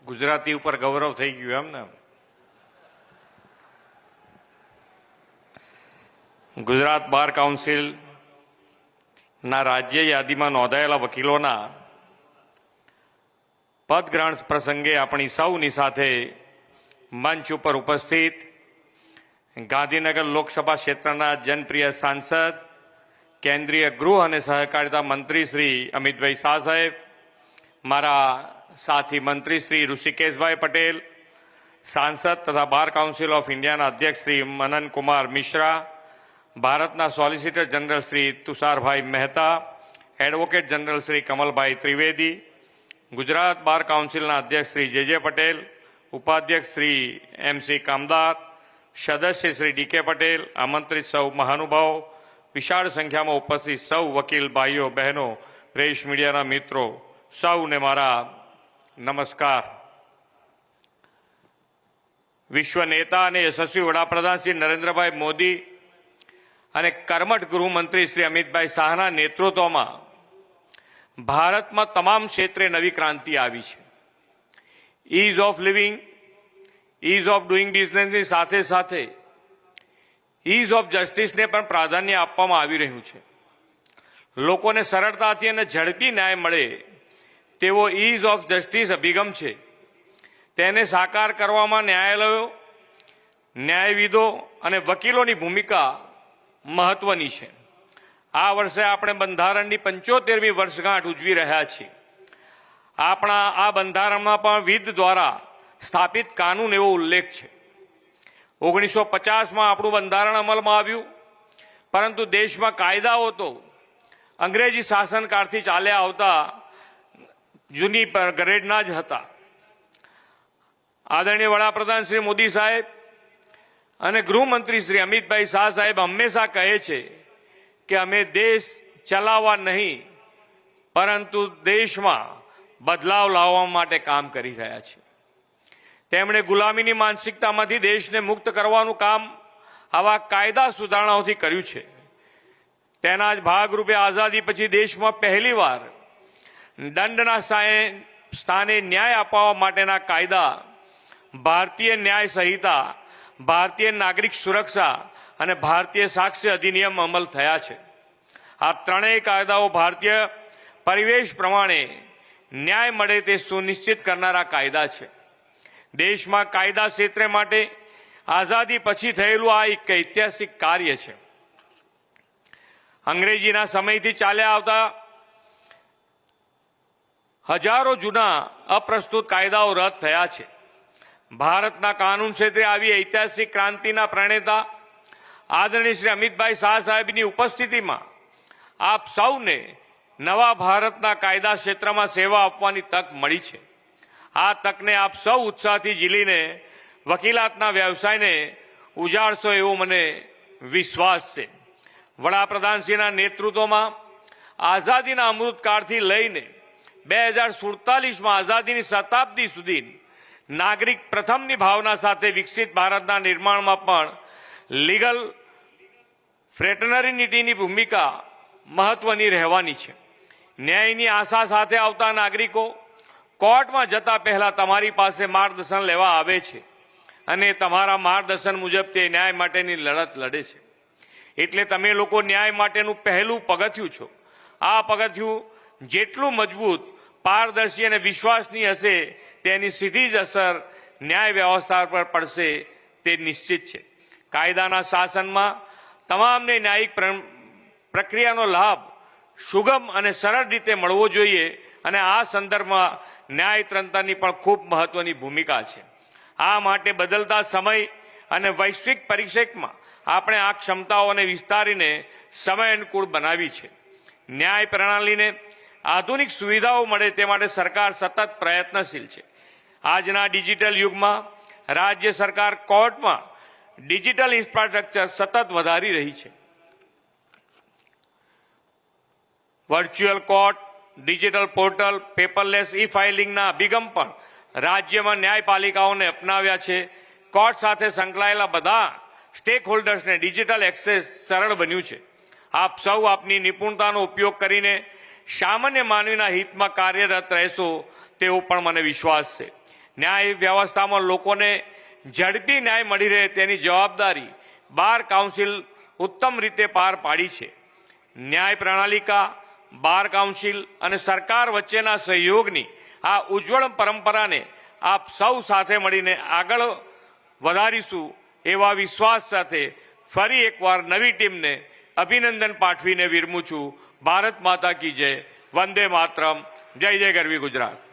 ગુજરાતી ઉપર ગૌરવ થઈ ગયું એમ ને? ગુજરાત બાર કાઉન્સિલ ના રાજ્ય યાદીમાં નોંધાયેલા વકીલોના પદગ્રહણ પ્રસંગે આપણી સૌની સાથે મંચ ઉપર ઉપસ્થિત ગાંધીનગર લોકસભા ક્ષેત્રના જનપ્રિય સાંસદ, કેન્દ્રીય ગૃહ અને સહકારિતા મંત્રી શ્રી અમિતભાઈ શાહ સાહેબ, મારા સાથી મંત્રી શ્રી ઋષિકેશભાઈ પટેલ, સાંસદ તથા બાર કાઉન્સિલ ઓફ ઇન્ડિયાના અધ્યક્ષ શ્રી મનન કુમાર મિશ્રા, ભારતના solicitor general Shri Tusharbhai Mehta, advocate general Shri Kamalbhai Trivedi, Gujarat bar કાઉન્સિલના અધ્યક્ષ શ્રી જે પટેલ, ઉપાધ્યક્ષ શ્રી MC કામદાર, સદસ્ય શ્રી DK પટેલ, આમંત્રિત સૌ મહાનુભાવો, વિશાળ સંખ્યામાં ઉપસ્થિત સૌ વકીલ ભાઈઓ બહેનો, પ્રેસ મીડિયાના મિત્રો, સૌને મારા નમસ્કાર. વિશ્વ નેતા અને યશસ્વી વડાપ્રધાન શ્રી નરેન્દ્રભાઈ મોદી અને કર્મઠ ગૃહમંત્રી શ્રી અમિતભાઈ શાહના નેતૃત્વમાં ભારતમાં તમામ ક્ષેત્રે નવી ક્રાંતિ આવી છે. Ease of living, ease of doing બિઝનેસની સાથે સાથે ઇઝ ઓફ જસ્ટિસને પણ પ્રાધાન્ય આપવામાં આવી રહ્યું છે. લોકોને સરળતાથી અને ઝડપી ન્યાય મળે તેવો ઇઝ ઓફ જસ્ટિસ અભિગમ છે. તેને સાકાર કરવામાં ન્યાયાલયો, ન્યાયવિદો અને વકીલોની ભૂમિકા મહત્વની છે. આ વર્ષે આપણે બંધારણની 75મી વર્ષગાંઠ ઉજવી રહ્યા છીએ. આપણા આ બંધારણમાં પણ વિધ દ્વારા સ્થાપિત કાનૂન એવો ઉલ્લેખ છે. 1950માં આપણું બંધારણ અમલમાં આવ્યું, પરંતુ દેશમાં કાયદાઓ તો અંગ્રેજી શાસનકાળથી ચાલ્યા આવતા જૂની ગ્રેડના જ હતા. આદરણીય વડાપ્રધાન શ્રી મોદી સાહેબ અને ગૃહમંત્રી શ્રી અમિતભાઈ શાહ સાહેબ હંમેશા કહે છે કે અમે દેશ ચલાવવા નહીં પરંતુ દેશમાં બદલાવ લાવવા માટે કામ કરી રહ્યા છીએ. તેમણે ગુલામીની માનસિકતામાંથી દેશને મુક્ત કરવાનું કામ આવા કાયદા સુધારણાઓથી કર્યું છે. તેના જ ભાગરૂપે આઝાદી પછી દેશમાં પહેલીવાર દંડના સ્થાને ન્યાય અપાવવા માટેના કાયદા, ભારતીય ન્યાય સંહિતા, ભારતીય નાગરિક સુરક્ષા અને ભારતીય સાક્ષ્ય અધિનિયમ અમલ થયા છે. આ ત્રણેય કાયદાઓ ભારતીય પરિવેશ પ્રમાણે ન્યાય મળે તે સુનિશ્ચિત કરનારા કાયદા છે. દેશમાં કાયદા ક્ષેત્ર માટે આઝાદી પછી થયેલું આ એક ઐતિહાસિક કાર્ય છે. અંગ્રેજીના સમયથી ચાલ્યા આવતા હજારો જૂના અપ્રસ્તુત કાયદાઓ રદ થયા છે. ભારતના કાનૂન ક્ષેત્રે આવી ઐતિહાસિક ક્રાંતિના પ્રણેતા આદરણીય શ્રી અમિતભાઈ શાહ સાહેબની ઉપસ્થિતિમાં આપ સૌને નવા ભારતના કાયદા ક્ષેત્રમાં સેવા આપવાની તક મળી છે. આ તકને આપ સૌ ઉત્સાહથી ઝીલીને વકીલાતના વ્યવસાયને ઉજાડશો એવો મને વિશ્વાસ છે. વડાપ્રધાનશ્રીના નેતૃત્વમાં આઝાદીના અમૃતકાળથી લઈને 2047માં આઝાદીની શતાબ્દી સુધી નાગરિક પ્રથમની ભાવના સાથે વિકસિત ભારતના નિર્માણમાં પણ લીગલ ફ્રેટર્નિટીની ભૂમિકા મહત્વની રહેવાની છે. ન્યાયની આશા સાથે આવતા નાગરિકો કોર્ટમાં જતા પહેલા તમારી પાસે માર્ગદર્શન લેવા આવે છે અને તમારા માર્ગદર્શન મુજબ તે ન્યાય માટેની લડત લડે છે. એટલે તમે લોકો ન્યાય માટેનું પહેલું પગથિયું છો. આ પગથિયું જેટલું મજબૂત, પારદર્શી અને વિશ્વાસનીય હશે તેની સીધી જ અસર ન્યાય વ્યવસ્થા પર પડશે તે નિશ્ચિત છે. કાયદાના શાસનમાં તમામને ન્યાયિક પ્રક્રિયાનો લાભ સુગમ અને સરળ રીતે મળવો જોઈએ અને આ સંદર્ભમાં ન્યાયતંત્રની પણ ખૂબ મહત્વની ભૂમિકા છે. આ માટે બદલતા સમય અને વૈશ્વિક પરિપ્રેક્ષમાં આપણે આ ક્ષમતાઓને વિસ્તારીને સમય અનુકૂળ બનાવી છે. ન્યાય પ્રણાલીને આધુનિક સુવિધાઓ મળે તે માટે સરકાર સતત પ્રયત્નશીલ છે. આજના ડિજિટલ યુગમાં રાજ્ય સરકાર કોર્ટમાં ડિજિટલ ઇન્ફ્રાસ્ટ્રક્ચર સતત વધારી રહી છે. Virtual court, digital portal, paperless ઈ-ફાઇલિંગના અભિગમ પણ રાજ્યમાં ન્યાયપાલિકાઓને અપનાવ્યા છે. કોર્ટ સાથે સંકળાયેલા બધા સ્ટેક હોલ્ડર્સને ડિજિટલ એક્સેસ સરળ બન્યું છે. આપ સૌ આપની નિપુણતાનો ઉપયોગ કરીને સામાન્ય માનવીના હિતમાં કાર્યરત રહેશો તેવો પણ મને વિશ્વાસ છે. ન્યાય વ્યવસ્થામાં લોકોને ઝડપી ન્યાય મળી રહે તેની જવાબદારી બાર કાઉન્સિલ ઉત્તમ રીતે પાર પાડી છે. ન્યાય પ્રણાલિકા, બાર કાઉન્સિલ અને સરકાર વચ્ચેના સહયોગની આ ઉજ્જવળ પરંપરાને આપ સૌ સાથે મળીને આગળ વધારીશું એવા વિશ્વાસ સાથે ફરી એકવાર નવી ટીમને અભિનંદન પાઠવીને વિરમું છું. ભારત માતા કી જય. વંદે માતરમ. જય જય ગરવી ગુજરાત.